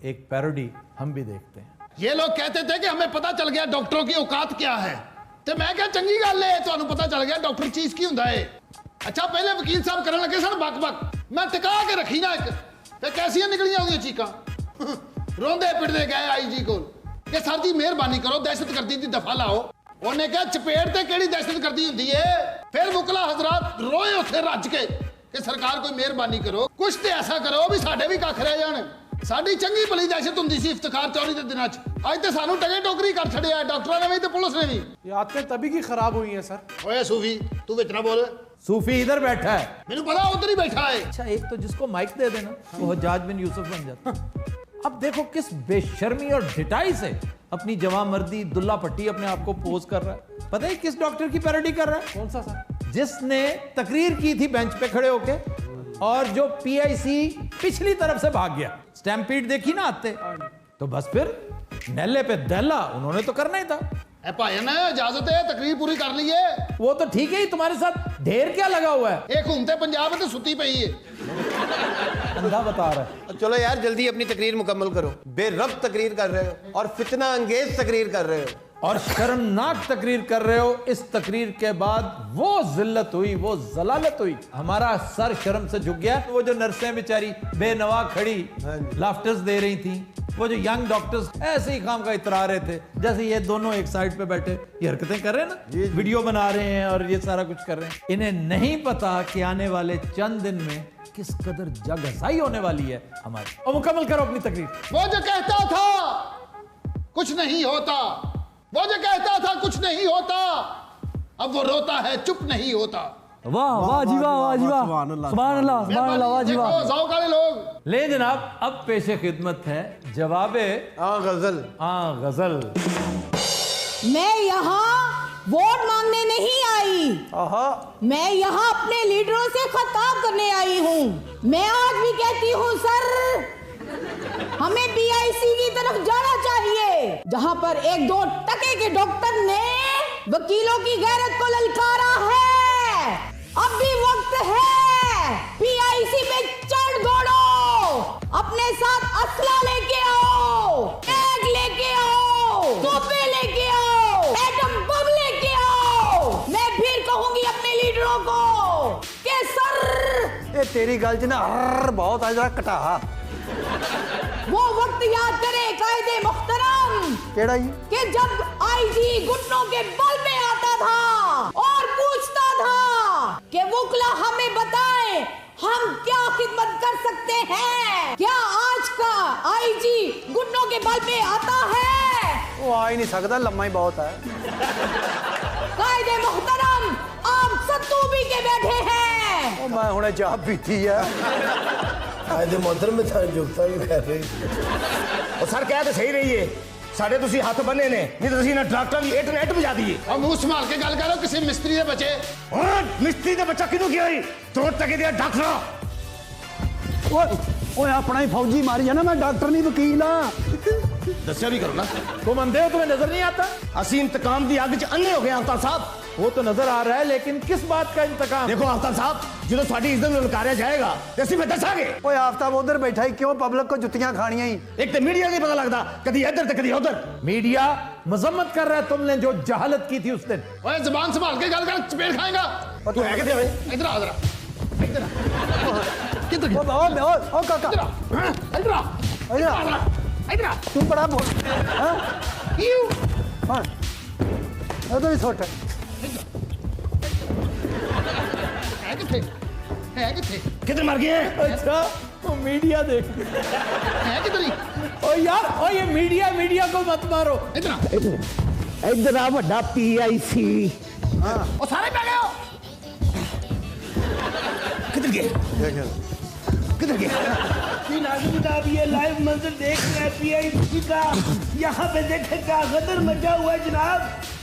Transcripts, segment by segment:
एक पैरोडी हम भी देखते हैं। ये लोग कहते थे कि हमें पता चल गया डॉक्टरों की औकात क्या है, तो मैं क्या चंगी गल है ਤੁਹਾਨੂੰ पता चल गया डॉक्टर चीज की ਹੁੰਦਾ है। अच्छा पहले वकील साहब करने लगे सन बक बक, मैं टिका के रखी ना एक, फिर कैसियां निकलियां ਉਹਦੀਆਂ चीकां रोंदे पिटदे गए आईजी को कि सर जी मेहरबानी करो दहशतगर्दी दी दफा लाओ। ਉਹਨੇ ਕਿਹਾ ਚਪੇੜ ਤੇ ਕਿਹੜੀ ਦਹਿਸ਼ਤਗਰਦੀ ਹੁੰਦੀ ਏ। ਫਿਰ ਮੁਕਲਾ ਹਜ਼ਰਤ ਰੋਏ ਉੱਥੇ ਰੱਜ ਕੇ ਕਿ ਸਰਕਾਰ ਕੋਈ ਮਿਹਰਬਾਨੀ ਕਰੋ, ਕੁਛ ਤੇ ਐਸਾ ਕਰੋ ਵੀ ਸਾਡੇ ਵੀ ਕੱਖ ਰਹਿ ਜਾਣ। ਸਾਡੀ ਚੰਗੀ ਭਲੀ ਦਹਿਸ਼ਤ ਹੁੰਦੀ ਸੀ ਇਫਤਿਖਾਰ ਚੌਰੀ ਦੇ ਦਿਨਾਂ 'ਚ, ਅੱਜ ਤੇ ਸਾਨੂੰ ਟਗੇ ਟੋਕਰੀ ਕਰ ਛੱਡਿਆ ਡਾਕਟਰਾਂ ਨੇ ਵੀ ਤੇ ਪੁਲਿਸ ਨੇ ਵੀ। ये आदतें तभी की खराब हुई हैं सर। ਓਏ सूफी तू विच ना बोल, सूफी इधर बैठा है। मैनू पता उधर ही बैठा है। अच्छा एक तो जिसको माइक दे देना वो हज्जाज बिन यूसुफ बन जाता। अब देखो किस बेशर्मी और ढिठाई से अपनी जवां मर्दी दुल्ला पट्टी अपने आप को पोज कर रहा है। पता है किस डॉक्टर की पैरोडी कर रहा है? कौन सा सर? जिसने तकरीर की थी बेंच पे खड़े होके और जो पीआईसी पिछली तरफ से भाग गया। स्टैम्पीड देखी ना आते, तो बस फिर नेले पे दहला उन्होंने तो करना ही था। ए भाईन इजाजत है तकरीर पूरी कर ली है। वो तो ठीक है ही, तुम्हारे साथ ढेर क्या लगा हुआ है? एक घूमते पंजाब तो सुती पई है। अंधा बता रहा है। चलो यार जल्दी अपनी तकरीर मुकम्मल करो। बेरब तकरीर कर रहे हो और फितना अंगेज तकरीर कर रहे हो और शर्मनाक तकरीर कर रहे हो। इस तकरीर के बाद वो जिल्लत हुई, वो जलालत हुई, हमारा सर शर्म से झुक गया। वो जो नर्सें बेचारी बेनवा खड़ी लाफ्टर्स दे रही थी, वो जो यंग डॉक्टर्स ऐसे ही काम का इतरा रहे थे जैसे ये दोनों एक साइड पे बैठे ये हरकतें कर रहे हैं ना, वीडियो बना रहे हैं और ये सारा कुछ कर रहे हैं। इन्हें नहीं पता कि आने वाले चंद दिन में किस कदर जगहसाई होने वाली है हमारी। और मुकम्मल करो अपनी तकरीर। वो जो कहता था कुछ नहीं होता, वो जो कहता था कुछ नहीं होता, अब वो रोता है चुप नहीं होता। वाह वाह जी वाह, वाह जी वाह, सुभान अल्लाह सुभान अल्लाह, वाह जी वाह। देखो ज़ौक़ वाले लोग। ले जनाब, अब पेशे खिदमत है जवाबे गजल। गजल। मैं यहाँ वोट मांगने नहीं आई, मैं यहाँ अपने लीडरों से खिताब करने आई हूँ। मैं आज भी कहती हूँ सर, हमें पीआईसी की तरफ जाना चाहिए, जहाँ पर एक दो टके के डॉक्टर ने वकीलों की गैरत को ललकारा है। अब भी वक्त है, पीआईसी पे चढ़ दौड़ो, अपने साथ असला लेके आओ, टैग लेके आओ, तोपे लेके आओ, एटम बम लेके आओ। मैं फिर कहूंगी अपने लीडरों को कि सर ये तेरी गल च ना बहुत आ जरा कटा। वो वक्त याद करे कायदे मुहतरम केड़ा ही कि जब आईजी घुटनों के बल में आता था और पूछता था कि वुकला हमें बताएं हम क्या खिदमत कर सकते हैं। क्या आज का आईजी घुटनों के बल पे आता है? वो आ ही नहीं सकता, लम्मा ही बहुत है। कायदे मुहतरम आप सत्तू पी के बैठे हैं। वो मैं हुणे चाह पीती है। कायदे मोहतरम में था जुगता भी कर रही। और सर कह तो सही रही है, साढ़े तुसी हाथ बने ने, नहीं तो तुसी ना डॉक्टर की एट नेट बजा दिए। और मुंह संभाल के गल करो, किसी मिस्त्री दे बचे। और मिस्त्री का बच्चा किनू किया चोट तक दिया डॉक्टर। ओए अपना ही फौजी मारी है ना, मैं डॉक्टर नहीं वकील हाँ। दस्या भी करो ना, तुम अंधे हो, तुम्हें नजर नहीं आता? असी इंतकाम की अग च अन्ने हो गए आफ्ताब साहब। वो तो नजर आ रहा है, लेकिन किस बात का इंतकाम? देखो आफ्ताब साहब, जो साड़ी इज्जत ललकारिया जाएगा तो असि फिर दसांगे। ओए आफ्ताब उधर बैठा ही क्यों पब्लिक को जुतियां खानियां ही। एक तो मीडिया नहीं पता लगता, कभी इधर तो कभी उधर। मीडिया मजम्मत कर रहा है तुमने जो जहालत की थी उस दिन। ओए जुबान संभाल के गल कर, चपेट खाएगा। तू है कितने भाई? इधर आ, इधर आ। किधर गया? ओ काका इधर आ, इधर आ, इधर आ। इधर आ। तू बड़ा बोल हां हां उधर ही छोटा है किथे? है किथे? कितने मर गए हैं? अच्छा तो मीडिया देख। है किधर ही? ओ यार, ओ ये मीडिया को मत मारो। इधर आ। इधर आ बड़ा पीआईसी। ओ सारे पे गए हो? किधर गए? किधर गए? जनाब ये लाइव मंजर देख रहे हैं पीआईसी का। यहाँ पे देखे क्या गदर मचा हुआ है जनाब,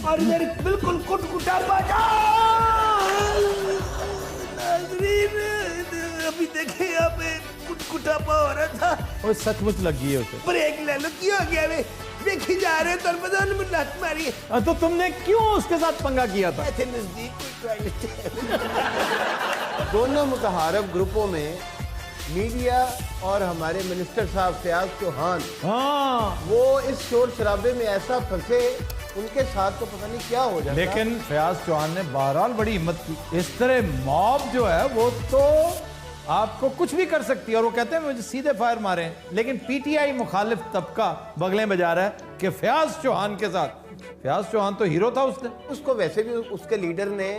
और इधर बिल्कुल कुटकुटा बाजा। नाज़रीन अभी देखे यहाँ पे कुटकुटापा हो रहा था। ओ सचमुच लगी है उसे। ब्रेक ले लो, क्यों हो गया वे? देखी जा रहे तो पता नहीं लात मारी है। तो तुमने क्यों उसके साथ पंगा किया था? ऐसे नजदीक दोनों मुतहारफ ग्रुपों में मीडिया और हमारे मिनिस्टर साहब फयाज चौहान हाँ, वो इस शोर शराबे में ऐसा फंसे, उनके साथ तो पता नहीं क्या हो जाता। लेकिन फयाज चौहान ने बहरहाल बड़ी हिम्मत की। इस तरह मॉब जो है वो तो आपको कुछ भी कर सकती है, और वो कहते हैं मुझे सीधे फायर मारे। लेकिन पीटीआई मुखालिफ तबका बगले बजा रहा है कि फयाज चौहान के साथ, फयाज चौहान तो हीरो था उसने। उसको वैसे भी उसके लीडर ने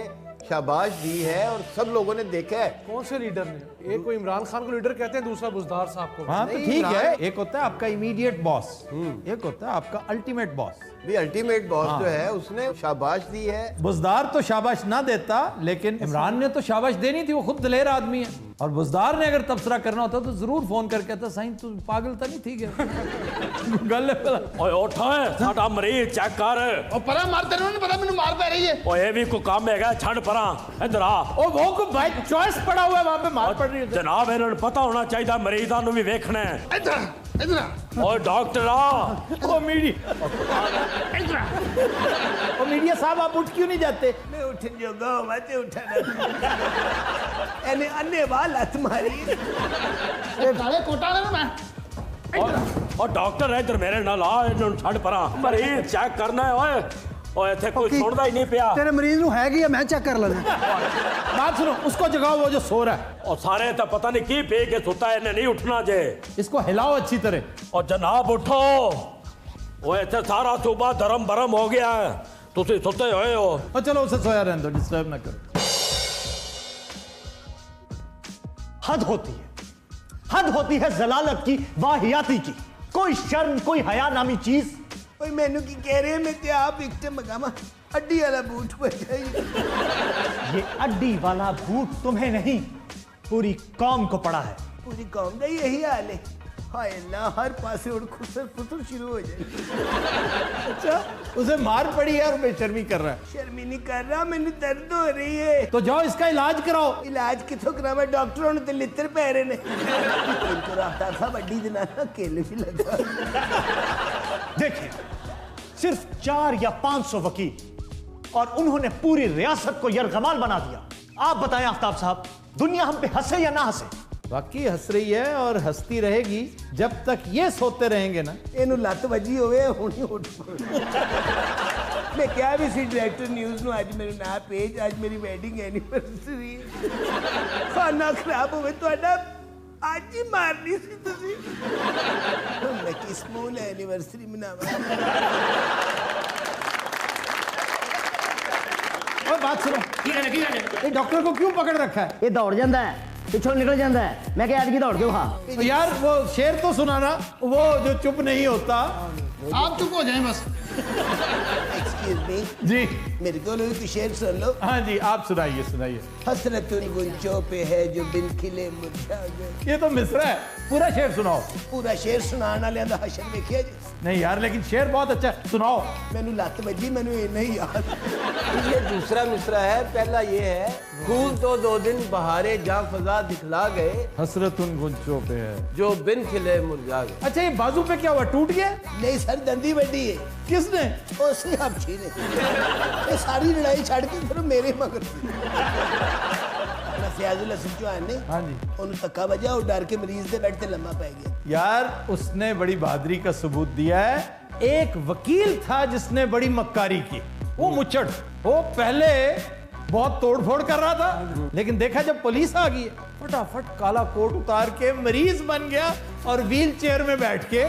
शाबाश दी है और सब लोगों ने देखा है। कौन से लीडर ने? एक को इमरान खान को लीडर कहते हैं, दूसरा बुजदार साहब को। हाँ तो ठीक है, एक होता है आपका इमीडिएट बॉस, एक होता है आपका अल्टीमेट बॉस। भी अल्टीमेट बॉस जो है उसने शाबाश दी है। बुजदार तो शाबाश ना देता, लेकिन इमरान ने तो शाबाश देनी थी, वो खुद दिलेर आदमी है। और बुजदार ने अगर तबसरा करना होता तो जरूर फोन करके कहता साईं तू पागल तो नहीं थी क्या? गल ओए उठा साडा मरीज चेक कर। और परा मार, तेरे नहीं पता मैंने मार पै रही है। ओए भी कोई काम हैगा, छड़ परा इधर आ। ओ वो को भाई चॉइस पड़ा हुआ है, वहां पे मार पड़ रही है। जनाब इन्होंने पता होना चाहिए मरीजां नु भी देखना है। इधर इधर ओए डॉक्टर आ। ओ मीडिया, ओ मीडिया साहब आप उठ क्यों नहीं जाते? मैं उठ जोगा मत उठना। एने अन्ने वाल हथ मारी। काले कोटा ले मैं। और डॉक्टर इधर मेरे नाल आ, इन्होंने छड़ परा मरीज चेक करना है। ओए ओए इथे कोई सुनदा ही नहीं पिया। तेरे मरीज ਨੂੰ है कि मैं चेक कर लेना। बात सुनो, उसको जगाओ वो जो सो रहा है। और सारे तो पता नहीं की पे के सुता है, इन्हें नहीं उठना जे। इसको हिलाओ अच्छी तरह। और जनाब उठो, ओए इथे सारा सूबा धर्म भरम हो गया है, तुसी सुते होए हो। और चलो उसे सोया रहने दो, डिस्टर्ब ना करो। हद होती है, हद होती है जलालत की, वाहियाती की। कोई शर्म, कोई हया नामी चीज। ओए मैनू की कह रहे हैं, मैं ते आप एक ते मंगावा अड्डी वाला बूट बजाई। ये अड्डी वाला बूट तुम्हें नहीं, पूरी कौम को पड़ा है। पूरी कौम का यही हाल है। हाय अल्लाह, हर पासे उड़ खुसर फुसर शुरू हो जाए। अच्छा, उसे मार पड़ी है और बेशर्मी कर रहा है। शर्मी नहीं कर रहा, मैंने दर्द हो रही है। तो जाओ इसका इलाज कराओ। इलाज किथों करावा? डॉक्टरों ने तो लित्र पै रहे ने। इनको रास्ता साहब अड्डी जनाना केले भी लगा। देखिए, सिर्फ 4 या 500 वकील और उन्होंने पूरी रियासत को यरगमाल बना दिया। आप बताएं आफ्ताब साहब, दुनिया हम पे हंसे या ना हंसे? वाकई हंस रही है और हंसती रहेगी जब तक ये सोते रहेंगे ना। ਇਹਨੂੰ ਲੱਤ ਵੱਜੀ ਹੋਵੇ ਹੁਣੀ ਉੱਠ ਮੈਂ ਕਿਹਾ ਵੀ ਸੀ ਡਾਇਰੈਕਟਰ ਨਿਊਜ਼ ਨੂੰ ਅੱਜ ਮੇਰੇ ਨਾਂ ਪੇਜ, ਅੱਜ ਮੇਰੀ ਵੈਡਿੰਗ ਐਨੀਵਰਸਰੀ ਖਾਣਾ ਖਰਾਬ ਹੋਵੇ ਤੁਹਾਡਾ ਅੱਜ ਹੀ ਮਾਰਨੀ ਸੀ ਤੁਸੀਂ। ਹੁਣ ਮੈਂ ਕਿਸ ਮੂੰਹ ਨਾਲ ਐਨੀਵਰਸਰੀ ਮਨਾਵਾਂ? और बात सुनो, ये डॉक्टर को क्यों पकड़ रखा है? ये दौड़ जाता है, पिछों निकल जाता है। मैं क्या आज की दौड़ के वहां। तो यार वो शेर तो सुनाना, वो जो चुप नहीं होता। आप चुप हो जाएं बस। एक्सक्यूज मी जी मेरे को लोग की शेर सुन लो। हाँ जी, आप सुनाइए सुनाइए। हसरतुल गुंचों पे है जो बिन खिले मुरझा गए। ये तो मिसरा है, पूरा शेर सुनाओ। पूरा शेर सुनाने वाले दा हशर देखिए जी। नहीं यार, लेकिन शेर बहुत अच्छा है, सुनाओ। मैनू लत बजी, मैनू ये नहीं याद। ये दूसरा मिसरा है, पहला ये है, फूल तो 2 दिन बहारे जहाँ फजा दिखला गए, हसरत उन गुंचों पे है जो बिन खिले मुरझा गए। अच्छा, ये बाजू पे क्या हुआ, टूट गया? नहीं सर, दंदी बड़ी है। किसने? उसी आप छीने। ये सारी लड़ाई छड़ के फिर मेरे मगर फयाजुल हसन चौहान ने हाँ जी, उन्हें धक्का बजा और डर के मरीज के बेड पे लम्बा पै गया। यार उसने बड़ी बहादुरी का सबूत दिया है। एक वकील था जिसने बड़ी मक्कारी की, वो मुचड़, वो पहले बहुत तोड़फोड़ कर रहा था, लेकिन देखा जब पुलिस आ गई फटाफट काला कोट उतार के मरीज बन गया और व्हील चेयर में बैठ के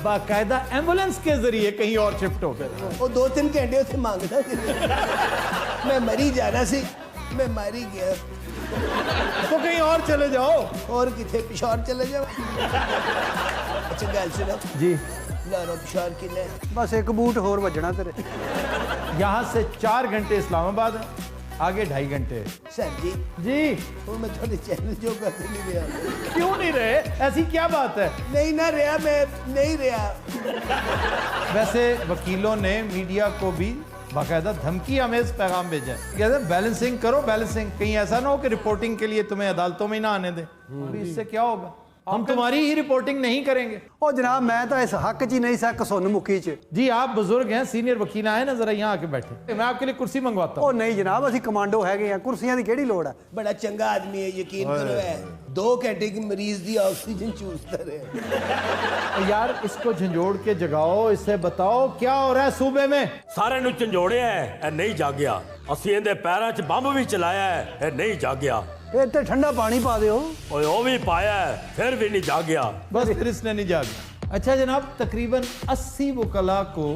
बाकायदा एम्बुलेंस के जरिए कहीं और शिफ्ट हो गया। वो 2-3 घंटे उसे मांगता मैं मरी जाना सी, मैं मारी गया। तो कहीं और चले जाओ। और किथे पिशौर चले जाओ। अच्छा गल सुनो जी, लारो पिशौर किन्ने? बस एक बूट होर वजना तेरे। यहाँ से 4 घंटे इस्लामाबाद है, आगे 2.5 घंटे है। सर जी जी, और मैं थोड़े चैनल जो करते नहीं रहा। क्यों नहीं रहे? ऐसी क्या बात है? नहीं ना रहा, मैं नहीं रहा। वैसे वकीलों ने मीडिया को भी बाकायदा धमकी अमेज पैगाम भेजा है। कहते हैं बैलेंसिंग करो, बैलेंसिंग, कहीं ऐसा ना हो कि रिपोर्टिंग के लिए तुम्हें अदालतों में ही ना आने दें। अभी इससे क्या होगा? हम तुम्हारी ही रिपोर्टिंग नहीं करेंगे। ओ जनाब मैं तो इस हक च ही नहीं सा कसुन मुखी च। जी आप बुजुर्ग हैं, सीनियर वकील आए ना, जरा यहाँ आके बैठे, मैं आपके लिए कुर्सी मंगवाता ओ हूँ। नहीं जनाब ਅਸੀਂ कमांडो हैगे हैं, कुर्सियां दी केड़ी लोड़ है। बड़ा चंगा आदमी है, यकीन करो है 2 घंटे की मरीज दी ऑक्सीजन चूसता रहे। यार इसको झंझोड़ के जगाओ, इससे बताओ क्या हो रहा है सूबे में। सारे नु झंझोड़िया है, ए नहीं जागया। ਅਸੀਂ ਇਹਦੇ ਪੈਰਾਂ 'ਚ ਬੰਬ ਵੀ ਚਲਾਇਆ ਹੈ, ਇਹ ਨਹੀਂ ਜਾਗਿਆ। ਇਹ ਤੇ ਠੰਡਾ ਪਾਣੀ ਪਾ ਦਿਓ। ਓਏ ਉਹ ਵੀ ਪਾਇਆ ਹੈ, ਫਿਰ ਵੀ नहीं जागया। बस फिर इसने नहीं जागा। अच्छा जनाब, तकरीबन 80 वकला को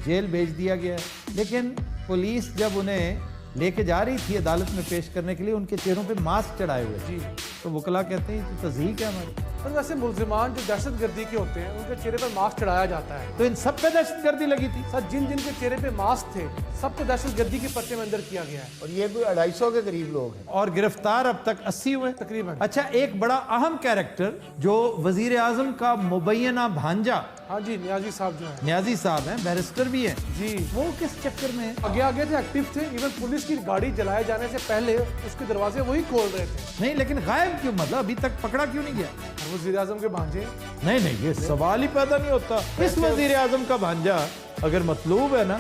जेल भेज दिया गया है, लेकिन पुलिस जब उन्हें लेके जा रही थी अदालत में पेश करने के लिए, उनके चेहरों पे मास्क चढ़ाए हुए जी। तो वकला कहते हैं ये तज़हीक है हमारी। पर वैसे मुल्जिमान जो दहशतगर्दी के होते हैं उनके चेहरे पर मास्क चढ़ाया जाता है। तो इन सब पे दहशतगर्दी लगी थी। सर जिन जिन के चेहरे पे मास्क थे सबको दहशतगर्दी के पर्चे में अंदर किया गया है। और ये कोई 250 के करीब लोग हैं। और गिरफ्तार अब तक 80 हुए तकरीबन। अच्छा, एक बड़ा अहम कैरेक्टर जो वजीर आजम का मुबैना भांजा, हाँ जी, न्याजी साहब जो है, न्याजी साहब हैं, बैरिस्टर भी हैं जी, वो किस चक्कर में है? आगे आगे थे, एक्टिव थे। इवन पुलिस की गाड़ी जलाए जाने से पहले उसके दरवाजे वही खोल रहे थे। नहीं लेकिन गायब क्यों, मतलब अभी तक पकड़ा क्यों नहीं गया? और वजीर आजम के भांजे। नहीं नहीं, ये सवाल ही पैदा नहीं होता। इस वजीर आजम का भांजा अगर मतलूब है ना,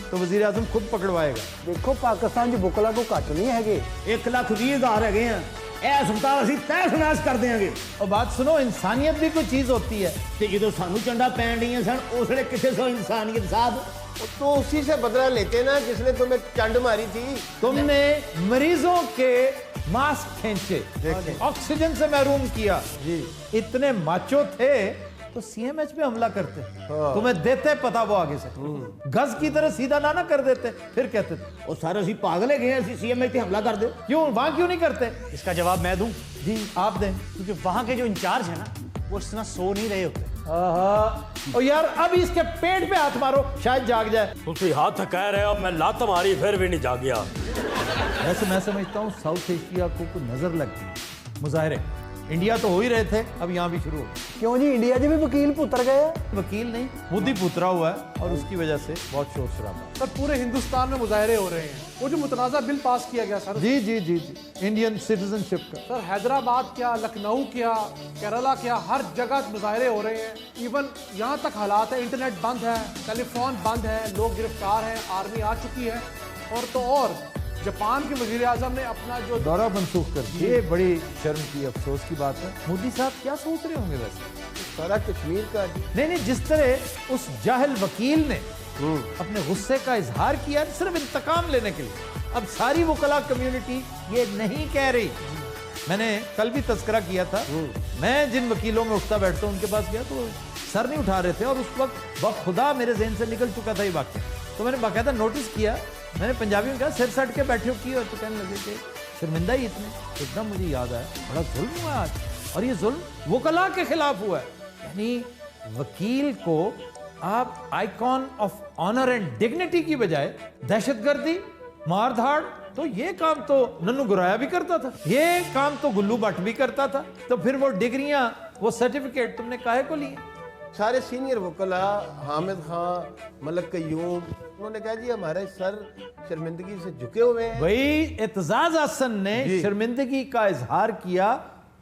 तो वजीर आजम खुद पकड़वाएगा। देखो पाकिस्तान च बुकला को घट नहीं है। 1,20,000 है हैं ਇਹ ਹਸਪਤਾਲ ਅਸੀਂ ਤਹਿਸ ਨਹਿਸ ਕਰ ਦੇਾਂਗੇ। और बात सुनो, इंसानियत भी कोई चीज होती है। ਤੇ ਜਦੋਂ ਸਾਨੂੰ ਚੰਡਾ ਪੈਣ ਡੀਆਂ ਸਨ ਉਸ ਵੇਲੇ किथे सो इंसानियत साहब। तो उसी से बदला लेते ना जिसने तुम्हें चंड मारी थी। तुमने मरीजों के मास्क खींचे, ऑक्सीजन से महरूम किया जी। इतने माचो थे तो सीएमएच पे हमला करते, तुम्हें देते पता वो आगे से गज की तरह सीधा ना कर देते, फिर कहते थे ਉਹ ਸਾਰੇ ਅਸੀਂ ਪਾਗਲ ਹੈਗੇ ਆ, ਅਸੀਂ सीएमएच ਤੇ हमला कर दो। क्यों, वहां क्यों नहीं करते? इसका जवाब मैं दूं जी आप दें। क्योंकि वहां के जो इंचार्ज है ना वो इस तरह सो नहीं रहे होते। और यार अब इसके पेट पे हाथ मारो, शायद जाग जाए। ਤੁਸੀਂ ਹੱਥ ਕਹਿ ਰਹੇ ਹੋ, मैं लात मारी फिर भी नहीं जागया। वैसे मैं समझता हूँ साउथ एशिया को कुछ नजर लगती है। मुजाहरे इंडिया तो हो ही रहे थे, अब यहाँ भी शुरू हो गए। क्यों जी, इंडिया च भी वकील पुत्र गए? वकील नहीं, खुद ही पुतरा हुआ है और उसकी वजह से बहुत शोर शराबा। सर पूरे हिंदुस्तान में मुजाहरे हो रहे हैं। वो जो मुतनाज़ा बिल पास किया गया सर, जी जी जी जी, इंडियन सिटीजनशिप का। सर हैदराबाद क्या, लखनऊ क्या, केरला क्या, हर जगह मुजाहरे हो रहे हैं। इवन यहाँ तक हालात है, इंटरनेट बंद है, टेलीफोन बंद है, लोग गिरफ्तार हैं, आर्मी आ चुकी है। और तो और जापान के वजीर आजम ने अपना जो दौरा मनसूख कर दिया, ये बड़ी शर्म की, अफसोस की बात है। मोदी साहब क्या सोच रहे होंगे वैसे? सारा कश्मीर का नहीं नहीं, जिस तरह उस जाहिल वकील ने अपने गुस्से का इजहार किया सिर्फ इंतकाम लेने के लिए, अब सारी वकला कम्युनिटी ये नहीं कह रही। मैंने कल भी तस्करा किया था, मैं जिन वकीलों में उठता बैठता हूँ उनके पास गया तो सर नहीं उठा रहे थे, और उस वक्त बखुदा मेरे जहन से निकल चुका था ये वाक्य। तो मैंने बाकायदा नोटिस किया, मैंने पंजाबी में कहा सिर सट के बैठे हो की, और तो कहने लगे कि शर्मिंदा ही इतने। एकदम मुझे याद आया, बड़ा जुल्म हुआ आज, और ये जुल्म वकला के खिलाफ हुआ है। यानी वकील को आप icon of honour and dignity की बजाय दहशतगर्दी, मारधाड़, तो ये काम तो नन्नू गुराया भी करता था, ये काम तो गुल्लू भट्ट भी करता था। तो फिर वो डिग्रियां, वो सर्टिफिकेट तुमने काहे को लिए? सारे सीनियर वकला हामिद खान, मलक कयूम, उन्होंने कहा जी हमारे सर शर्मिंदगी से झुके हुए हैं। भाई एतजाज हसन ने शर्मिंदगी का इजहार किया,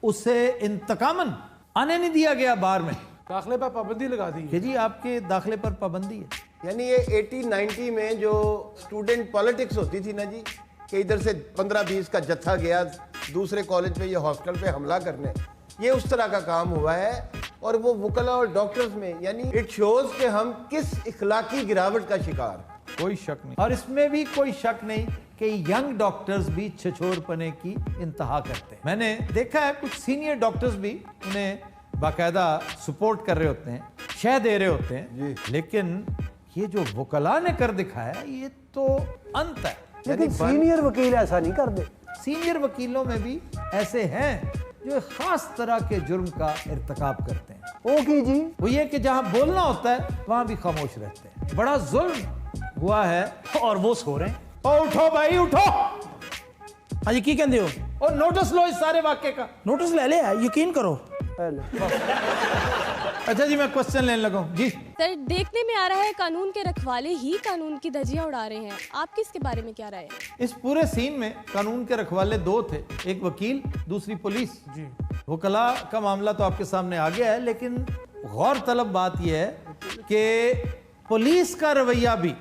उसे इंतकामन आने नहीं दिया गया बार में। दाखिले पर पाबंदी लगा दी कि जी आपके दाखिले पर पाबंदी है। यानी ये 80-90 में जो स्टूडेंट पॉलिटिक्स होती थी ना जी, कि इधर से 15-20 का जत्था गया दूसरे कॉलेज पे या हॉस्टल पे हमला करने, ये उस तरह का काम हुआ है। और वो वकला और डॉक्टर्स में, यानी इट शोज कि हम किस इखलाकी गिरावट का शिकार। कोई शक नहीं, और इसमें भी कोई शक नहीं कि यंग डॉक्टर्स भी छिछोरपने की इंतहा करते हैं। मैंने देखा है कुछ सीनियर डॉक्टर्स भी उन्हें बाकायदा सपोर्ट कर रहे होते हैं, शह दे रहे होते हैं, लेकिन ये जो वकला ने कर दिखाया ये तो अंत है। लेकिन सीनियर वकील ऐसा नहीं कर दे। सीनियर वकीलों में भी ऐसे हैं जो एक खास तरह के जुर्म का इर्तिकाब करते हैं। वो की जी? वो ये कि जहां बोलना होता है वहां भी खामोश रहते हैं। बड़ा जुल्म हुआ है, और वो सो रहे हैं। ओ उठो भाई उठो। हाँ जी की कहते हो? और नोटिस लो इस सारे वाक्य का। नोटिस ले ले, यकीन करो। अच्छा जी, मैं क्वेश्चन लेने लगा हूं जी। सर देखने में आ रहा है कानून के रखवाले ही कानून की धज्जियां उड़ा रहे हैं, आपकी इसके बारे में क्या राय है? इस पूरे सीन में कानून के रखवाले दो थे, एक वकील, दूसरी पुलिस जी। वकला का मामला तो आपके सामने आ गया है, लेकिन गौर तलब बात यह है कि पुलिस का रवैया भी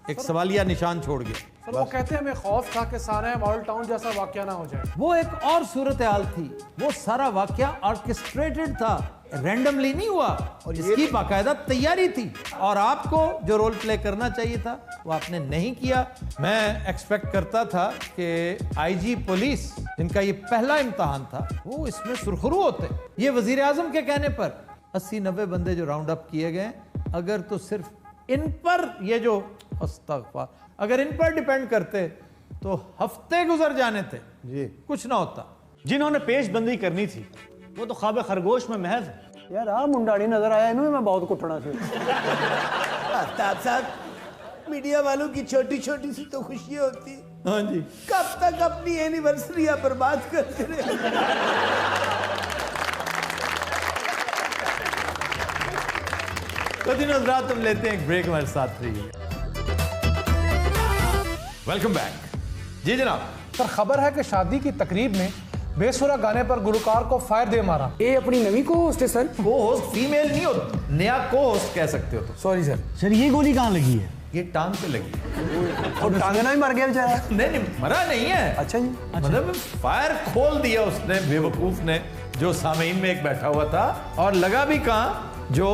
एक सवालिया निशान छोड़ गया। सर वो कहते हैं हमें खौफ था कि सारा मॉडल टाउन जैसा वाकया ना हो जाए। वो एक और सूरत हाल थी, वो सारा वाकया ऑर्केस्ट्रेटेड था, रैंडमली नहीं हुआ और इसकी बाकायदा तैयारी थी और आपको जो रोल प्ले करना चाहिए था वो आपने नहीं किया। मैं एक्सपेक्ट करता था कि आईजी पुलिस, जिनका ये पहला इम्तहान था, वो इसमें सुरखरू होते। ये वजीर आजम के कहने पर 80-90 बंदे जो राउंड अप किए गए, अगर तो सिर्फ इन पर ये जो अगर इन पर डिपेंड करते तो हफ्ते गुजर जाने थे जी, कुछ ना होता। जिन्होंने पेशबंदी करनी थी वो तो ख्वाब खरगोश में महज है। यार आ मुंडाड़ी नजर आया इन्होंने, मैं बहुत कुटना से। आफ्ताब साहब, मीडिया वालों की छोटी छोटी सी तो खुशी होती। हाँ जी, कब तक अपनी एनिवर्सरी बर्बाद करते रहे। हजरात, तुम लेते हैं एक ब्रेक, हमारे साथ रहिए। Welcome back. जी जनाब। सर खबर है कि शादी की तकरीब में बेसुरा गाने पर गुलकार को फायर दे मारा। ये अपनी नवी को होस्ट है सर। को होस्ट फीमेल नहीं होती, नया को होस्ट कह सकते हो तो। Sorry sir. सर ये गोली कहाँ लगी है? ये टांग पे लगी। और टांगना ही मर गया बेचारा। नहीं, मरा नहीं है। अच्छा जी। मतलब फायर खोल दिया उसने, बेवकूफ ने, जो सामीन में एक बैठा हुआ था, और लगा भी कहाँ, जो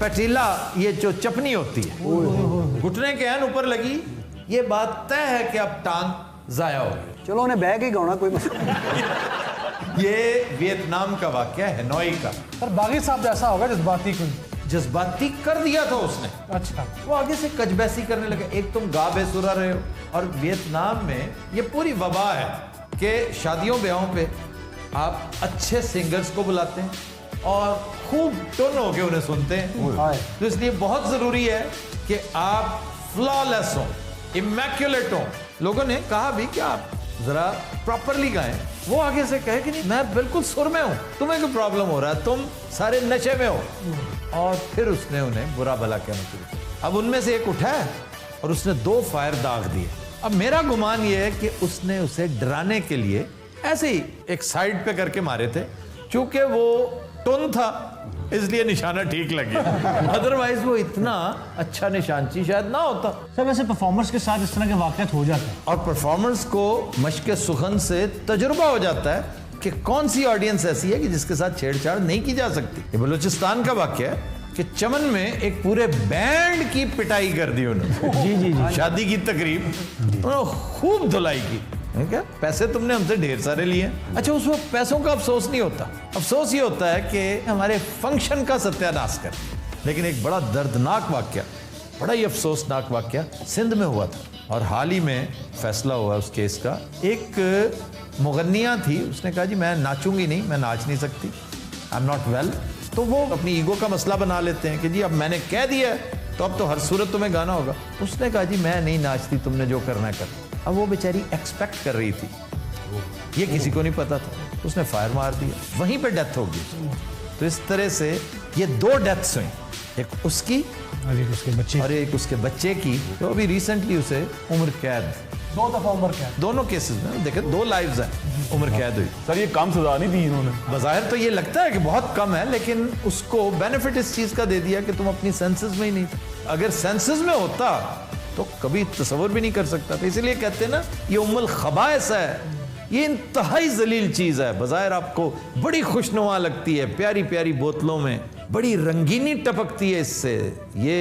पटीला, ये जो चपनी होती है, घुटने के एन ऊपर लगी। ये बात तय है कि अब टांग जाया हो गई। चलो उन्हें बह के गाना, कोई मसला। ये वियतनाम का वाकया है, हनोई का। सर बागी साहब जैसा होगा, जज्बाती कोई जज्बाती कर दिया था उसने। अच्छा, वो आगे से कजबैसी करने लगे। एक तुम गा बेसुरा रहे हो, और वियतनाम में ये पूरी वबा है कि शादियों ब्याहों पे आप अच्छे सिंगर्स को बुलाते हैं और खूब टोन होके उन्हें सुनते हैं। तो इसलिए बहुत जरूरी है कि आप फ्लॉलेस हो, इमैक्युलेट हो। लोगों ने कहा भी कि आप जरा प्रॉपरली गाएं। वो आगे से कहे कि नहीं, मैं बिल्कुल सुर में हूं, तुम्हें कोई प्रॉब्लम हो रहा है, तुम सारे नशे में हो। और फिर उसने उन्हें बुरा भला कहना शुरू किया। अब उनमें से एक उठा है और उसने 2 फायर दाग दिए। अब मेरा गुमान ये है कि उसने उसे डराने के लिए ऐसे ही एक साइड पे करके मारे थे। चूंकि वो टुन था इसलिए निशाना ठीक लगे, अदरवाइज वो इतना अच्छा निशानची शायद ना होता। सर वैसे परफॉर्मर्स के साथ इस तरह के वाक़यात हो जाते हैं, और परफॉर्मर्स को मश्क सुखन से तजुर्बा हो जाता है कि कौन सी ऑडियंस ऐसी है कि जिसके साथ छेड़छाड़ नहीं की जा सकती। ये बलूचिस्तान का वाकया है कि चमन में एक पूरे बैंड की पिटाई कर दी उन्होंने। जी। शादी की तकरीब उन्होंने खूब धुलाई की। क्या पैसे तुमने हमसे ढेर सारे लिए। अच्छा, उस वक्त पैसों का अफसोस नहीं होता, अफसोस ये होता है कि हमारे फंक्शन का सत्यानाश कर। लेकिन एक बड़ा दर्दनाक वाकया, बड़ा ही अफसोसनाक वाकया सिंध में हुआ था, और हाल ही में फैसला हुआ उस केस का। एक मुगन्निया थी, उसने कहा जी मैं नाचूंगी नहीं, मैं नाच नहीं सकती, आई एम नॉट वेल। तो वो अपनी ईगो का मसला बना लेते हैं कि जी अब मैंने कह दिया है तो अब तो हर सूरत तुम्हें गाना होगा। उसने कहा जी मैं नहीं नाचती, तुमने जो करना है कर। अब वो बेचारी एक्सपेक्ट कर रही थी, ये किसी को नहीं पता था, उसने फायर मार दिया, वहीं पे डेथ हो गई। तो इस तरह से ये 2 डेथ्स हुई, एक उसकी और एक उसके बच्चे की। तो अभी रिसेंटली उसे उम्र कैद, 2 दफा उम्र कैद, दोनों केसेस में देखे 2 लाइव्स हैं, उम्र कैद हुई। सर ये कम सजा नहीं दी इन्होंने। बज़ाहिर तो ये लगता है कि बहुत कम है, लेकिन उसको बेनिफिट इस चीज का दे दिया कि तुम अपनी सेंसेस में ही नहीं थे। अगर सेंसेस में होता तो कभी तस्वर भी नहीं कर सकता था। इसीलिए कहते हैं ना, ये उम्मुल खबाइस है, ये इंतहाई जलील चीज है। बज़ाहिर आपको बड़ी खुशनुमा लगती है, प्यारी प्यारी बोतलों में बड़ी रंगीनी टपकती है इससे। ये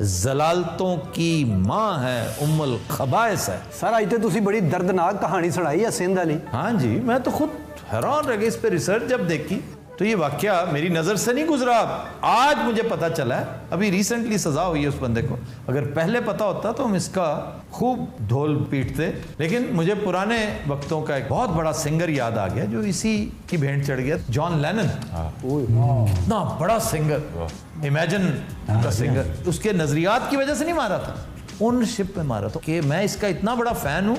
जलालतों की माँ है, उम्मुल खबाइस है। सर आज तो तुसी बड़ी दर्दनाक कहानी सुनाई है सिंध वाली। हाँ जी, मैं तो खुद हैरान रह गया इस पे रिसर्च जब देखी तो। ये वाकया मेरी नजर से नहीं गुजरा, आज मुझे पता चला है। अभी रिसेंटली सजा हुई है उस बंदे को। अगर पहले पता होता तो हम इसका खूब ढोल पीटते। लेकिन मुझे पुराने वक्तों का एक बहुत बड़ा सिंगर याद आ गया जो इसी की भेंट चढ़ गया, जॉन लेनन। इतना बड़ा सिंगर, इमेजिन का सिंगर। उसके नजरियात की वजह से नहीं मारा था, ओनरशिप पे मारा था। कि मैं इसका इतना बड़ा फैन हूं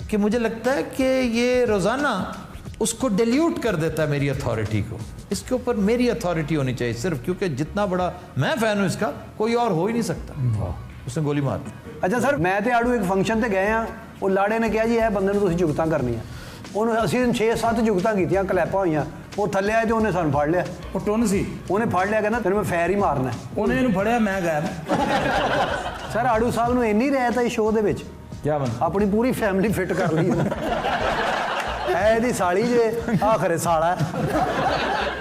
कि मुझे लगता है कि ये रोजाना उसको डिल्यूट कर देता है मेरी अथॉरिटी को। इसके ऊपर मेरी अथॉरिटी होनी चाहिए सिर्फ, क्योंकि जितना बड़ा मैं फैन हूं इसका कोई और हो ही नहीं सकता। उसने गोली मार दी। अच्छा सर, मैं ते आड़ू एक फंक्शन ते गए हैं, वो लाड़े ने कहा जी यह बंदे ਨੂੰ ਤੁਸੀਂ जुगतां करनी है। उन्होंने 6-7 जुगतां कीतियां, क्लैपां होईयां, ਉਹ ਥੱਲੇ ਆਏ ਤੇ ਉਹਨੇ ਸਾਨੂੰ ਫੜ ਲਿਆ। ਉਹ ਟੁੰਨ ਸੀ, ਉਹਨੇ ਫੜ ਲਿਆ, ਕਹਿੰਦਾ ਤੈਨੂੰ ਮੈਂ ਫੈਰ ਹੀ ਮਾਰਨਾ। ਉਹਨੇ ਇਹਨੂੰ ਫੜਿਆ, ਮੈਂ ਗਾਇਬ। ਸਰ ਆੜੂ ਸਾਹਿਬ ਨੂੰ ਇੰਨੀ ਰਹਿਤ ਹੈ ਸ਼ੋਅ ਦੇ ਵਿੱਚ, क्या बन ਆਪਣੀ ਪੂਰੀ ਫੈਮਿਲੀ ਫਿੱਟ ਕਰ ਲਈ ਐ ਇਹਦੀ ਸਾਲੀ ਜੇ ਆਖਰੇ ਸਾਲਾ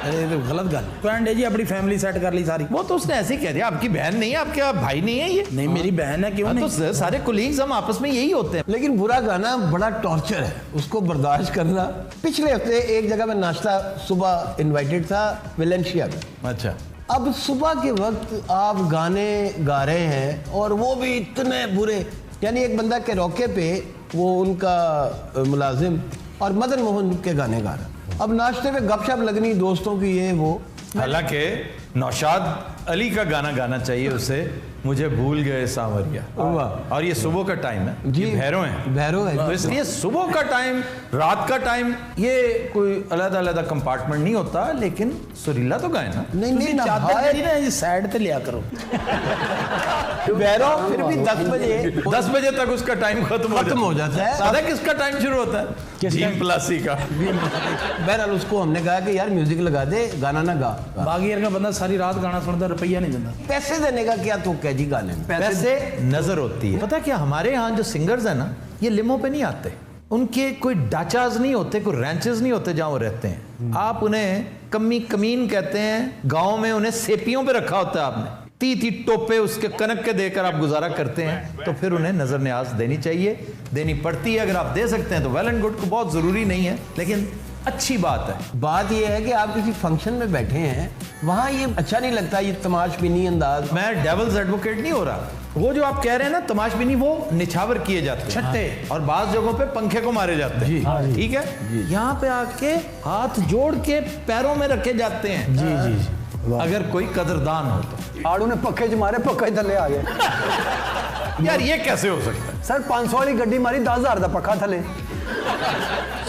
ये तो गलत गल। फ्रेंड है जी, अपनी फैमिली सेट कर ली सारी। वो तो उसने ऐसे ही कह दिया, आपकी बहन नहीं है, आपका भाई नहीं है ये। नहीं मेरी बहन है, क्यों नहीं? तो सारे कोलीग्स हम आपस में यही होते हैं। लेकिन बुरा गाना बड़ा टॉर्चर है, उसको बर्दाश्त करना। पिछले हफ्ते एक जगह में नाश्ता सुबह इनवाइटेड था वेलेंशिया में। अच्छा, अब सुबह के वक्त आप गाने गा रहे हैं और वो भी इतने बुरे, यानी एक बंदा के रोके पे वो उनका मुलाजिम और मदन मोहन के गाने गा रहा। अब नाश्ते में गपशप लगनी दोस्तों की, ये वो। हालांकि नौशाद अली का गाना गाना चाहिए उसे, मुझे भूल गए सांवरिया। और ये सुबह का टाइम है जी, भैरव है, भैरव है, तो इसलिए सुबह का टाइम, रात का टाइम, ये कोई अलग अलग कंपार्टमेंट नहीं होता, लेकिन सुरीला तो गाए ना। नहीं ना चादर साइड पे लिया करो। भैरव फिर भी 10 बजे तक उसका टाइम खत्म हो जाता है। पता है किसका टाइम शुरू होता है? जीन प्लासी का। बहरहाल उसको हमने कहा कि यार म्यूजिक लगा दे, गाना ना गा। बागीर का बंदा सारी रात गाना सुनता, रुपया नहीं देता। पैसे देने का क्या तुक है जी गाने में? पैसे नजर होती है। पता क्या, हमारे यहाँ जो सिंगर्स है ना, ये लिमो पे नहीं आते, उनके कोई डाचाज नहीं होते, कोई रैंचेस नहीं होते जहाँ वो रहते हैं। आप उन्हें कमीन कहते हैं, गाँव में उन्हें सेपियों पे रखा होता है आपने, ती टोपे उसके कनक के देकर आप गुजारा करते हैं, तो फिर उन्हें नजर न्याज देनी चाहिए, देनी पड़ती है। अगर आप दे सकते हैं तो वेल एंड गुड, को बहुत जरूरी नहीं है, लेकिन अच्छी बात है। बात यह है कि आप किसी फंक्शन में बैठे हैं, वहां ये अच्छा नहीं लगता, ये तमाशबीनी अंदाज। मैं डेविल्स एडवोकेट नहीं हो रहा, वो जो आप कह रहे हैं ना तमाशबीनी, वो निछावर किए जाते हैं, छट्टे, और बाज़ जगहों पे पंखे को मारे जाते हैं, ठीक है? यहाँ पे आके हाथ जोड़ के पैरों में रखे जाते हैं। जी जी जी, अगर कोई कदरदान हो तो। आड़ू ने पक्के च मारे, पक्का ही थले आ गए। यार ये कैसे हो सकता है? सर 500 वाली गड्डी मारी, 10,000 का पक्का थले।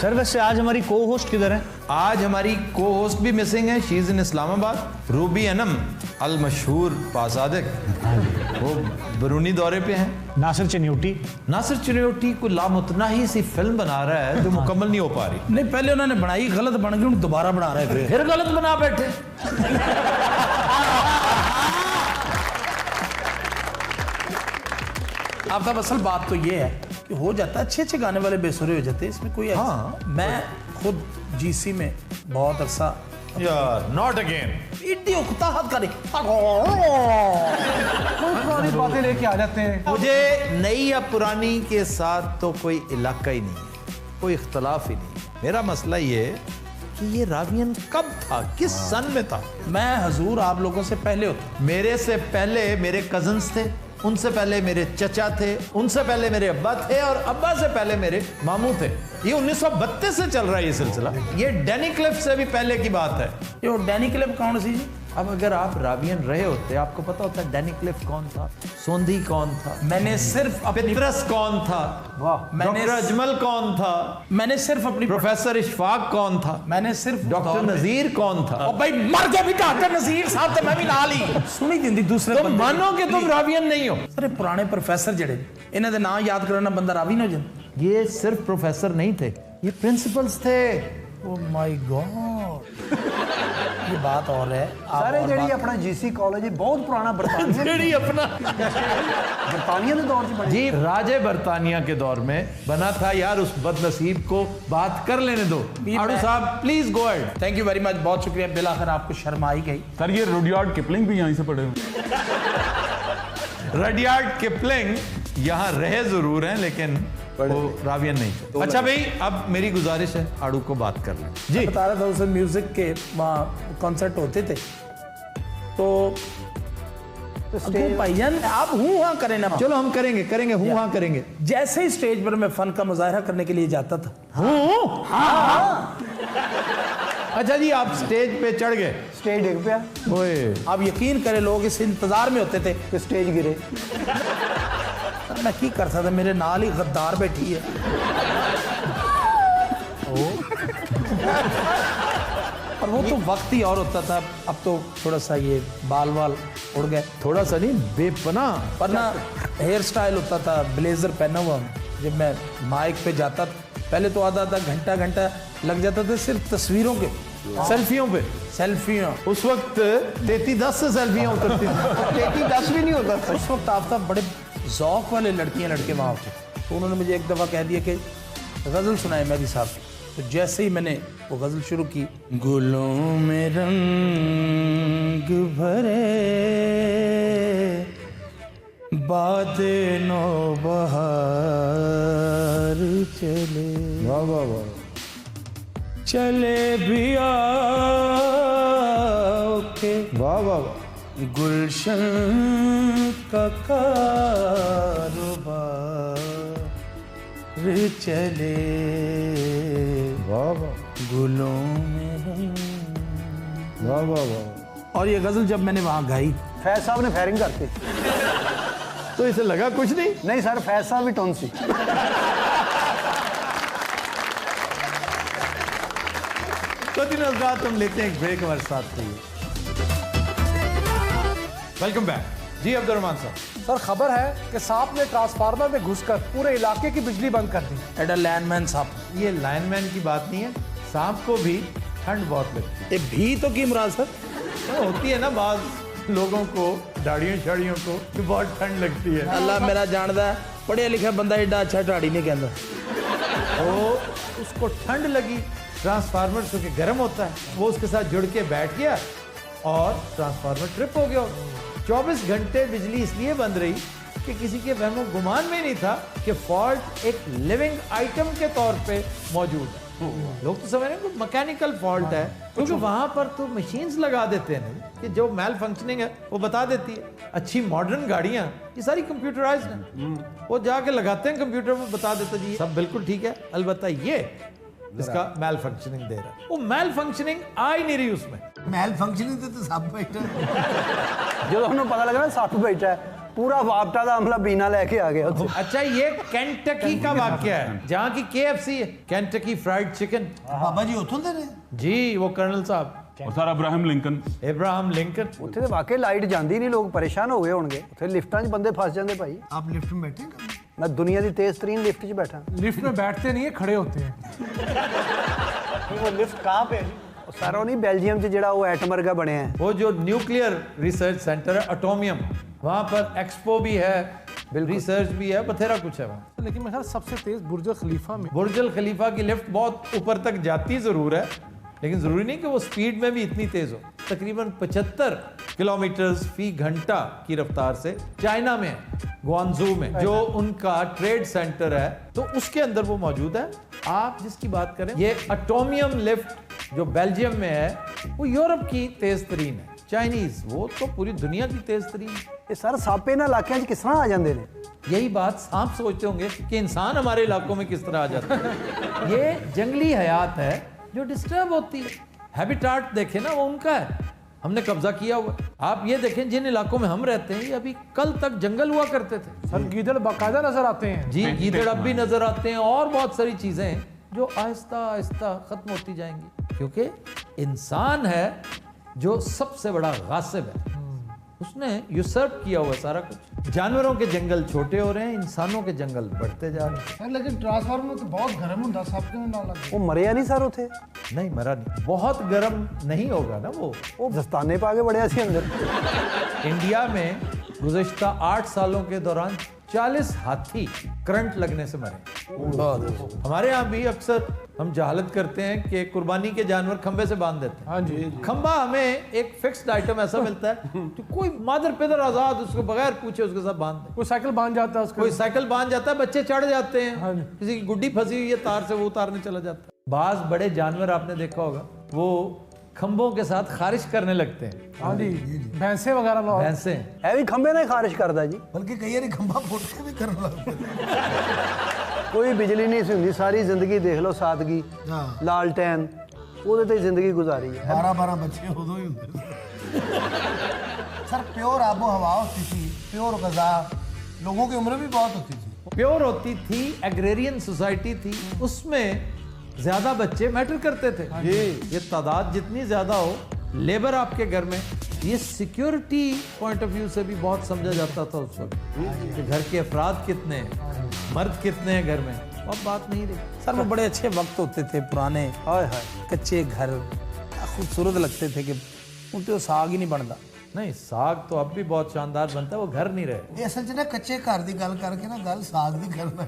सर वैसे आज हमारी को होस्ट किधर है? आज हमारी को होस्ट भी मिसिंग है, she is in Islamabad. Ruby Anam अल मशहूर पासादिक, वो बरूनी दौरे पे हैं। नासिर चिन्योटी कोई लामुतनाही सी फिल्म बना रहा है जो मुकम्मल नहीं हो पा रही। नहीं, पहले उन्होंने बनाई, गलत बन गई, दोबारा बना रहे हैं, फिर गलत बना बैठे। अब तब असल बात तो ये है कि हो जाता है, अच्छे गाने वाले बेसुरे हो जाते हैं, इसमें कोई हाँ। मैं खुद जीसी में बहुत अरसा, यार नॉट अगेन, इतनी उकता हाथ करे, पुरानी बातें लेके आ जाते हैं। मुझे नई या पुरानी के साथ तो कोई इलाका ही नहीं है, कोई इख्तलाफ ही नहीं। मेरा मसला ये कि ये रावियन कब था, किस सन में था? मैं हजूर आप लोगों से पहले होता, मेरे से पहले मेरे कजन्स थे, उनसे पहले मेरे चचा थे, उनसे पहले मेरे अब्बा थे, और अब्बा से पहले मेरे मामू थे। ये 1932 से चल रहा है ये सिलसिला। ये डैनी क्लिफ से भी पहले की बात है। ये डैनी क्लिफ कौन सी जी? अब अगर आप रावियन रहे होते, आपको पता होता है डैनी क्लिफ कौन था, सोंधी कौन था, मैंने सिर्फ पितरस कौन था, डॉक्टर अजमल कौन था, मैंने सिर्फ अपनी प्रोफेसर इशफाक कौन था, मैंने सिर्फ डॉक्टर नजीर कौन था। और भाई मर गया भी डॉक्टर नजीर साहब, तो मैं भी नाल ही सुनी दी दूसरे तो मानो कि तुम रावियन नहीं हो। अरे पुराने प्रोफेसर जड़े, इन्हें दे नाम याद करना बंदा रावी ना हो जाए। ये सिर्फ प्रोफेसर नहीं थे, ये प्रिंसिपल्स थे। ओह माय गॉड, ये बात और है। सारे जेडी अपना जीसी कॉलेज बहुत पुराना बरतानिया जेडी अपना बरतानिया के दौर से जी, राजे बरतानिया के दौर में बना था। यार उस बदनसीब को बात कर लेने दो। आड़ू साहब please go ahead. Thank you very much, बहुत शुक्रिया। बिलाखिर आपको शर्म आई गई। सर ये रुडयार्ड किपलिंग भी यहीं से पढ़े हुए। रुडयार्ड किपलिंग यहाँ रहे जरूर हैं, लेकिन वो रावियन नहीं। अच्छा भाई, अब मेरी गुजारिश है आड़ू को बात कर लें जी। बता रहा था उसे, म्यूजिक के वहाँ कॉन्सर्ट होते थे, तो भाईजान आप हूँ हाँ करें ना। चलो हम करेंगे हूँ हाँ करेंगे। जैसे ही स्टेज पर मैं फन का मुजाहरा करने के लिए जाता था, हाँ। अच्छा जी, आप स्टेज पे चढ़ गए, स्टेज डिग पिया। ओए, आप यकीन करें लोग इस इंतजार में होते थे कि स्टेज गिरे। मैं की कर सकता, मेरे नाल ही गद्दार बैठी है। और वो तो वक्त ही और होता था, अब तो थोड़ा सा ये बाल उड़ गए, थोड़ा सा नहीं बेपना, वरना हेयर स्टाइल होता था, ब्लेजर पहना हुआ। जब मैं माइक पे जाता, पहले तो आधा घंटा लग जाता था सिर्फ तस्वीरों के, सेल्फियों पे सेल्फियां उस वक्त 3310 से सेल्फियां उतरती थी 3310 भी नहीं होता था। उस वक्त आफ्ताब बड़े ज़ौक़ वाले लड़कियां लड़के वहाँ होते, तो उन्होंने मुझे एक दफ़ा कह दिया कि गज़ल सुनाए मेहदी साहब। तो जैसे ही मैंने वो गज़ल शुरू की, गुलों में रंग भरे बादे नो बहार चले, वाह वाह वाह, चले भी आओके, वाह वाह वाह, गुलशन का कारोबार चले, वाह वाह, गुलों में रंग, वाह वाह वाह। और ये गजल जब मैंने वहां गाई, फैज साहब ने फायरिंग करती। तो इसे लगा कुछ नहीं? नहीं सर, फैज साहब भी टोन सी। तो तीनों हज़रात हम लेते हैं एक ब्रेक, हमारे साथ रहिए। वेलकम बैक जी अब्दुर्रहमान साहब। सर खबर है कि सांप ने ट्रांसफार्मर में घुसकर पूरे इलाके की बिजली बंद कर दी। एडा लाइनमैन साहब, ये लाइनमैन की बात नहीं है, सांप को भी ठंड बहुत लगती ये भी तो की मुराद सर? है। होती है ना बाज लोगों को, दाढ़ियों शाड़ियों को कि बहुत ठंड लगती है। अल्लाह मेरा जानदा है, पढ़िया लिखा बंदा एडा अच्छा ठाड़ी नहीं कहता। तो उसको ठंड लगी, ट्रांसफार्मर चूंकि गर्म होता है, वो उसके साथ जुड़ के बैठ गया और ट्रांसफार्मर ट्रिप हो गया। 24 घंटे बिजली इसलिए बंद रही कि किसी के वहमो गुमान में नहीं था कि फॉल्ट एक लिविंग आइटम के तौर पे मौजूद है। लोग तो समझ रहे हैं कि मैकेनिकल फॉल्ट है, क्योंकि वहां पर तो मशीन्स लगा देते हैं कि जो मैल फंक्शनिंग है वो बता देती है। अच्छी मॉडर्न गाड़ियां ये सारी कंप्यूटराइज्ड हैं, वो जाके लगाते हैं कंप्यूटर में, बता देते जी सब बिल्कुल ठीक है, अलबत्ता ये इसका मैल फंक्शनिंग दे रहा है। वो मैल फंक्शनिंग आ ही नहीं रही उसमें। मैल फंक्शनिंग तो सब बैठा जो उन्हें पता लगा ना सप बैठा है, पूरा वापटा का हमला बीना लेके आ गया। अच्छा, ये केंटकी का वाकया है जहाँ की KFC है, केंटकी फ्राइड चिकन। बाबा जी उतों दे रहे जी, वो कर्नल साहब और सर अब्राहम लिंकन ਉੱਥੇ ਤੇ ਵਾਕਈ ਲਾਈਟ ਜਾਂਦੀ ਨਹੀਂ, ਲੋਕ ਪਰੇਸ਼ਾਨ ਹੋ ਗਏ ਹੋਣਗੇ। ਉੱਥੇ ਲਿਫਟਾਂ 'ਚ ਬੰਦੇ ਫਸ ਜਾਂਦੇ ਭਾਈ। आप लिफ्ट में बैठे कभी? मैं दुनिया की तेज तरीन लिफ्ट 'ਚ बैठा। लिफ्ट में बैठते नहीं है, खड़े होते हैं। वो लिफ्ट कहाँ पे है? सारा नहीं बेल्जियम 'ਚ ਜਿਹੜਾ ਉਹ एटम वर्गा बने हैं। वो जो न्यूक्लियर रिसर्च सेंटर है एटोमियम, वहाँ पर एक्सपो भी है, रिसर्च भी है, बथेरा कुछ है वहाँ। लेकिन मेरे ख्याल सबसे तेज बुर्ज खलीफा में। बुर्ज अल खलीफा की लिफ्ट बहुत ऊपर तक जाती जरूर है, लेकिन जरूरी नहीं कि वो स्पीड में भी इतनी तेज हो। तकरीबन 75 किलोमीटर फी घंटा की रफ्तार से चाइना में, ग्वांजू में, जो उनका ट्रेड सेंटर है, तो उसके अंदर वो मौजूद है। आप जिसकी बात करें, ये एटोमियम लिफ्ट जो बेल्जियम में है, वो यूरोप की तेज तरीन है। चाइनीज वो तो पूरी दुनिया की तेज तरीन है। ये सर सापे ना इलाकों 'ਚ किस तरह आ जाते हैं? यही बात सांप सोचते होंगे कि इंसान हमारे इलाकों में किस तरह आ जाता है। ये जंगली हयात है जो डिस्टर्ब होती है। हैबिटाट देखें ना, वो उनका है, हमने कब्जा किया हुआ। आप ये देखें जिन इलाकों में हम रहते हैं, ये अभी कल तक जंगल हुआ करते थे। सर गीदड़ बाकायदा नजर आते हैं। जी, गीदड़ अब भी नजर आते हैं, और बहुत सारी चीजें हैं जो आहिस्ता आहिस्ता खत्म होती जाएंगी, क्योंकि इंसान है जो सबसे बड़ा गासिब है। उसने यूसर्प किया हुआ सारा कुछ। जानवरों के जंगल छोटे हो रहे हैं, इंसानों के जंगल बढ़ते जा रहे हैं। लेकिन ट्रांसफार्मर तो बहुत गर्म होता, सबके में ना लगे। वो मरिया नहीं सर उथे? नहीं, मरा नहीं। बहुत गर्म नहीं होगा ना वो दस्ताने पा के बड़े ऐसे अंदर। इंडिया में गुज़श्ता 8 सालों के दौरान 40 हाथी करंट लगने से मरे। हमारे यहाँ भी अक्सर हम जहालत करते हैं कि कुर्बानी के जानवर खंबे से बांध देते हैं। हाँ जी। खंबा हमें एक फिक्स्ड आइटम ऐसा मिलता है कि कोई मादर पिदर आजाद उसको बगैर पूछे उसके साथ बांध दे। कोई साइकिल बांध जाता है उसको, कोई साइकिल बांध जाता है, बच्चे चढ़ जाते हैं। हाँ जी। किसी की गुड्डी फंसी हुई है तार से, वो उतारने चला जाता है। बाज बड़े जानवर आपने देखा होगा, वो खंबों के साथ खारिश करने लगते हैं। हाँ जी, भैंसे वगैरह लोग। भैंसे है भी खंबे ने खारिश करता जी, बल्कि कई बार खंबा फुट के भी करने लगते। कोई बिजली नहीं सी हुंदी, सारी जिंदगी देख लो सादगी, लालटेन, ਉਹਦੇ ਤੇ ਜ਼ਿੰਦਗੀ गुजारी है। 12-12 बच्चे उदों ही होते। सर प्योर आबो हवा होती थी, प्योर ग़ज़ा, लोगों की उम्र भी बहुत होती थी। प्योर होती थी, एग्रेरियन सोसाइटी थी, उसमें ज्यादा बच्चे मैटर करते थे। ये तादाद जितनी ज्यादा हो, लेबर आपके घर में, ये सिक्योरिटी पॉइंट ऑफ व्यू से भी बहुत समझा जाता था उस वक्त कि घर के अफराद कितने हैं, मर्द कितने हैं घर में। अब बात नहीं रही। सर वो बड़े अच्छे वक्त होते थे पुराने, हाय हाय, कच्चे घर, खूबसूरत लगते थे कि उनके साग ही नहीं बनता। नहीं, साग तो अब भी बहुत शानदार बनता है, वो घर नहीं रहे। असल च ना कच्चे घर की गल करके ना गल साग दी करना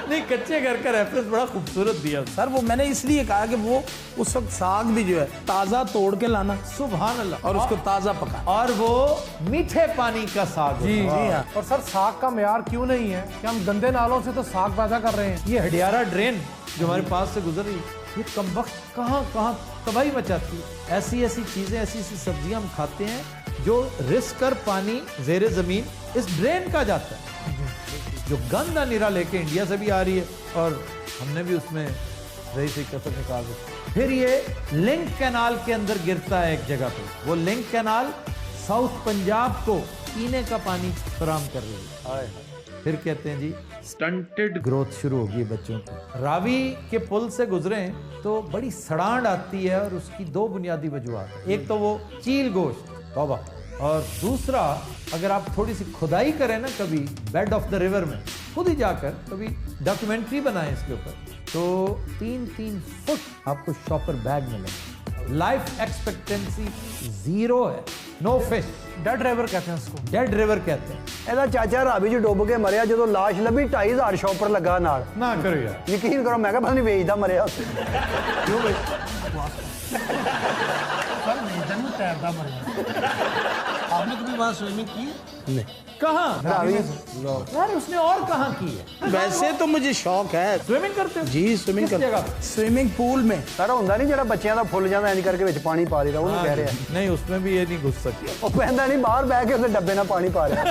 नहीं, कच्चे घर का रेफरेंस बड़ा खूबसूरत दिया सर। वो मैंने इसलिए कहा कि वो उस वक्त साग भी जो है ताज़ा तोड़ के लाना, सुभान अल्लाह, और उसको ताज़ा पका, और वो मीठे पानी का साग। जी हाँ। और सर साग का मेयार क्यों नहीं है कि हम गंदे नालों से तो साग पैदा कर रहे हैं। ये हडियारा ड्रेन जो हमारे पास से गुजर रही है, ये कमबख्त कहाँ कहाँ तबाही मचाती है। ऐसी ऐसी चीज़ें, ऐसी ऐसी सब्जियां हम खाते हैं जो रिस्क कर पानी ज़ेरे ज़मीन इस ड्रेन का जाता है, जो गंदा निरा लेके इंडिया से भी आ रही है, और हमने भी उसमें सही सही कसर निकाल दी। फिर ये लिंक कैनाल के अंदर गिरता है एक जगह पे। वो लिंक कैनाल साउथ पंजाब को पीने का पानी फराहम कर रही है। फिर कहते हैं जी स्टंटेड ग्रोथ शुरू होगी बच्चों की। रावी के पुल से गुजरे तो बड़ी सड़ांड आती है, और उसकी दो बुनियादी वजूहत है। एक तो वो चील गोश्त, तौबा, और दूसरा अगर आप थोड़ी सी खुदाई करें ना कभी बेड ऑफ द रिवर में, खुद ही जाकर कभी डॉक्यूमेंट्री बनाएं इसके ऊपर, तो 3-3 फुट आपको शॉपर बैग मिलेगा। लाइफ एक्सपेक्टेंसी 0 है, नो फिश। डेड रिवर कहते हैं उसको, डेड रिवर कहते हैं। ਇਹਦਾ ਚਾਚਾ ਰਾਵੀ ਚ ਡੁੱਬ ਕੇ ਮਰਿਆ ਜਦੋਂ ਲਾਸ਼ ਲੱਭੀ 2500 ਸ਼ੌਪਰ ਲੱਗਾ ਨਾਲ। ना करो यार, ਯਕੀਨ ਕਰੋ ਮੈਂ ਕਿਹਾ ਪਤਾ ਨਹੀਂ ਵੇਚਦਾ ਮਰਿਆ ਉੱਥੇ। क्यों भाई? तैरता मर आपने कभी वहां स्विमिंग की? नहीं। कहाँ? ਰਾਵੀ यार उसने और कहाँ की है? वैसे तो मुझे शौक है, स्विमिंग करते हो? जी स्विमिंग किस जगह कर, पे? स्विमिंग पूल में। ਸਰ ਹੁੰਦਾ ਨਹੀਂ ਜਿਹੜਾ ਬੱਚਿਆਂ ਦਾ ਫੁੱਲ ਜਾਂਦਾ ਇੰਜ ਕਰਕੇ ਵਿੱਚ ਪਾਣੀ ਪਾ ਦੇਦਾ, ਉਹਨੂੰ ਕਹਿ ਰਿਹਾ। नहीं, उसमें भी ये नहीं घुस सकती। ਉਹ ਕਹਿੰਦਾ ਨਹੀਂ ਬਾਹਰ ਬਹਿ ਕੇ ਉਹਦੇ ਡੱਬੇ ਨਾਲ ਪਾਣੀ ਪਾ ਰਿਹਾ।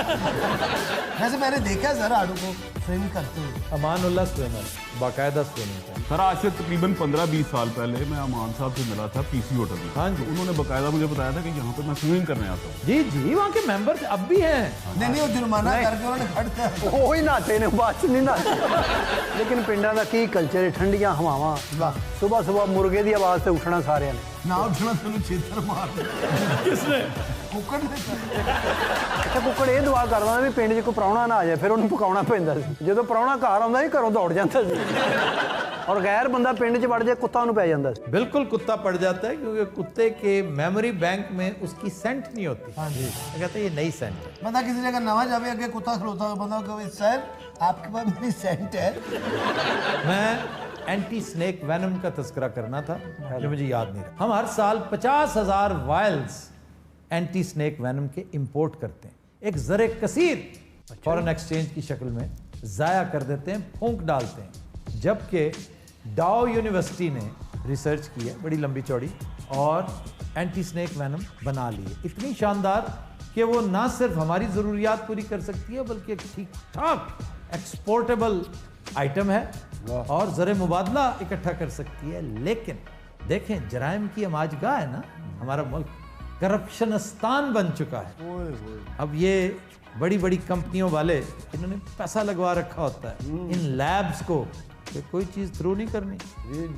वैसे मैंने देखा सर आड़ू को स्विमिंग करते हुए। अमानुल्लाह स्विमर, बाकायदा स्विमिंग है। सर आज से तकरीबन 15-20 साल पहले मैं अमान साहब से मिला था पीसी होटल में। हाँ जी। तो उन्होंने बकायदा मुझे बताया था कि यहाँ पे मैं स्विमिंग करने आता हूँ। जी जी, वहाँ के मेंबर्स अब भी हैं। नहीं वो जुर्माना करके उन्होंने खड़ता है। ਉਹ ਹੀ ਨਹਾਤੇ ਨੇ, ਬਾਅਦ ਚ ਨਹੀਂ ਨਹਾਤੇ। ਲੇਕਿਨ ਪਿੰਡਾਂ ਦਾ ਕੀ ਕਲਚਰ ਹੈ, ਠੰਡੀਆਂ ਹਵਾਵਾਂ, ਸਵੇਰ ਸਵੇਰ ਮੁਰਗੇ ਦੀ ਆਵਾਜ਼ ਤੇ ਉੱਠਣਾ ਸਾਰਿਆਂ ਨੇ। ना उठना तेन छेतर मार किसने? कुकड़ ने ਅੱਛਾ ਕੁੱਕੜ ਇਹ ਦੁਆ ਕਰਦਾ ਵੀ ਪਿੰਡ 'ਚ ਕੋਈ ਪ੍ਰਾਹੁਣਾ ਨਾ ਆ ਜਾਏ, ਫਿਰ ਉਹਨੂੰ ਪਕਾਉਣਾ ਪੈਂਦਾ ਸੀ। ਜਦੋਂ ਪ੍ਰਾਹੁਣਾ ਘਰ ਆਉਂਦਾ ਸੀ ਘਰੋਂ ਦੌੜ ਜਾਂਦਾ ਸੀ, ਔਰ ਗੈਰ ਬੰਦਾ ਪਿੰਡ 'ਚ ਵੜ ਜਾਏ ਕੁੱਤਾ ਉਹਨੂੰ ਪੈ ਜਾਂਦਾ ਸੀ। बिल्कुल कुत्ता पड़ जाता है, क्योंकि कुत्ते के मेमोरी बैंक में उसकी सेंट नहीं होती। हाँ जी, कहते हैं ये नई सेंट है। बंदा किसी जगह नवा जावे अगे कुत्ता खलोता हुआ बंदा कहे सर आपके पास मेरी सेंट है। मैं एंटी स्नेक वेनम का तस्करा करना था जो मुझे याद नहीं रहा। हम हर साल 50,000 वायल्स एंटी स्नेक वेनम के इंपोर्ट करते हैं, एक ज़रे कसीर फॉरेन एक्सचेंज की शक्ल में ज़ाया कर देते हैं, फूंक डालते हैं। जबकि डाओ यूनिवर्सिटी ने रिसर्च की है बड़ी लंबी चौड़ी, और एंटी स्नेक वेनम बना ली है इतनी शानदार कि वो ना सिर्फ हमारी ज़रूरियात पूरी कर सकती है, बल्कि एक ठीक ठाक एक्सपोर्टेबल आइटम है और ज़र मुबादला इकट्ठा कर सकती है। लेकिन देखें, जराइम की अमाजगाह है ना हमारा मुल्क, करप्शनस्तान बन चुका है। अब ये बड़ी बड़ी कंपनियों वाले इन्होंने पैसा लगवा रखा होता है इन लैब्स को कि कोई चीज़ थ्रू नहीं करनी,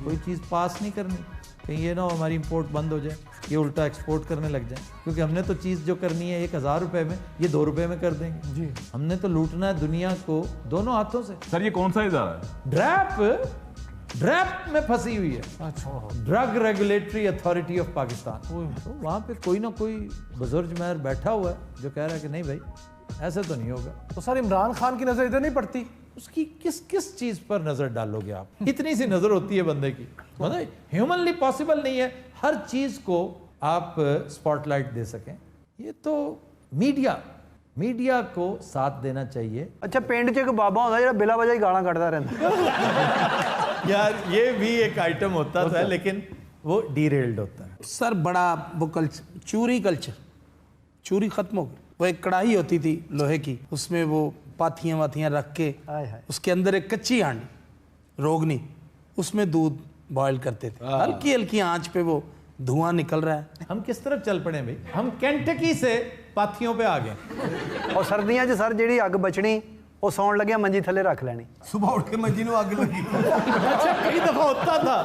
कोई चीज़ पास नहीं करनी, कहीं ये ना हो हमारी इंपोर्ट बंद हो जाए, ये उल्टा एक्सपोर्ट करने लग जाए, क्योंकि हमने तो चीज़ जो करनी है 1,000 रुपए में, ये 2 रुपए में कर देंगे। जी, हमने तो लूटना है दुनिया को दोनों हाथों से। सर ये कौन सा इदारा है? ड्रैप में फंसी हुई है, drug regulatory authority of Pakistan. तो वहाँ पे कोई ना कोई बुजुर्ग महर बैठा हुआ है जो कह रहा है कि नहीं भाई ऐसे तो नहीं होगा। तो सर इमरान खान की नजर इधर नहीं पड़ती? उसकी किस किस चीज पर नजर डालोगे आप? इतनी सी नजर होती है बंदे की, मतलब ह्यूमनली पॉसिबल नहीं है हर चीज को आप स्पॉटलाइट दे सकें। ये तो मीडिया को साथ देना चाहिए। अच्छा पिंड 'ਚ ਇੱਕ ਬਾਬਾ ਹੁੰਦਾ ਜਿਹੜਾ ਬਿਲਾ ਵਜ੍ਹਾ ਹੀ ਗਾਲਾਂ ਕੱਢਦਾ ਰਹਿੰਦਾ। यार ये भी एक आइटम होता था, लेकिन वो डीरेल्ड होता है। सर बड़ा वो कल्चर चूरी खत्म हो गई। वो एक कढ़ाई होती थी लोहे की, उसमें वो पाथियाँ वाथियाँ रख के उसके अंदर एक कच्ची हांडी रोगनी, उसमें दूध बॉयल करते थे, हल्की हल्की आंच पे वो धुआं निकल रहा है। हम किस तरफ चल पड़े भाई? हम कैंटकी से पाथियों पे आ गए। और सर्दियां 'ਚ सर ਜਿਹੜੀ ਅੱਗ ਬਚਣੀ ਉਹ ਸੌਣ ਲੱਗਿਆ ਮੰਜੀ ਥੱਲੇ ਰੱਖ ਲੈਣੀ। सुबह उठ के मंजी को आग लगी। अच्छा, कई दफा होता था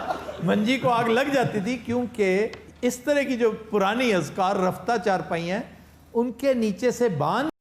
मंजी को आग लग जाती थी, क्योंकि इस तरह की जो पुरानी अज़कार रफ्ता चारपाई हैं उनके नीचे से बांध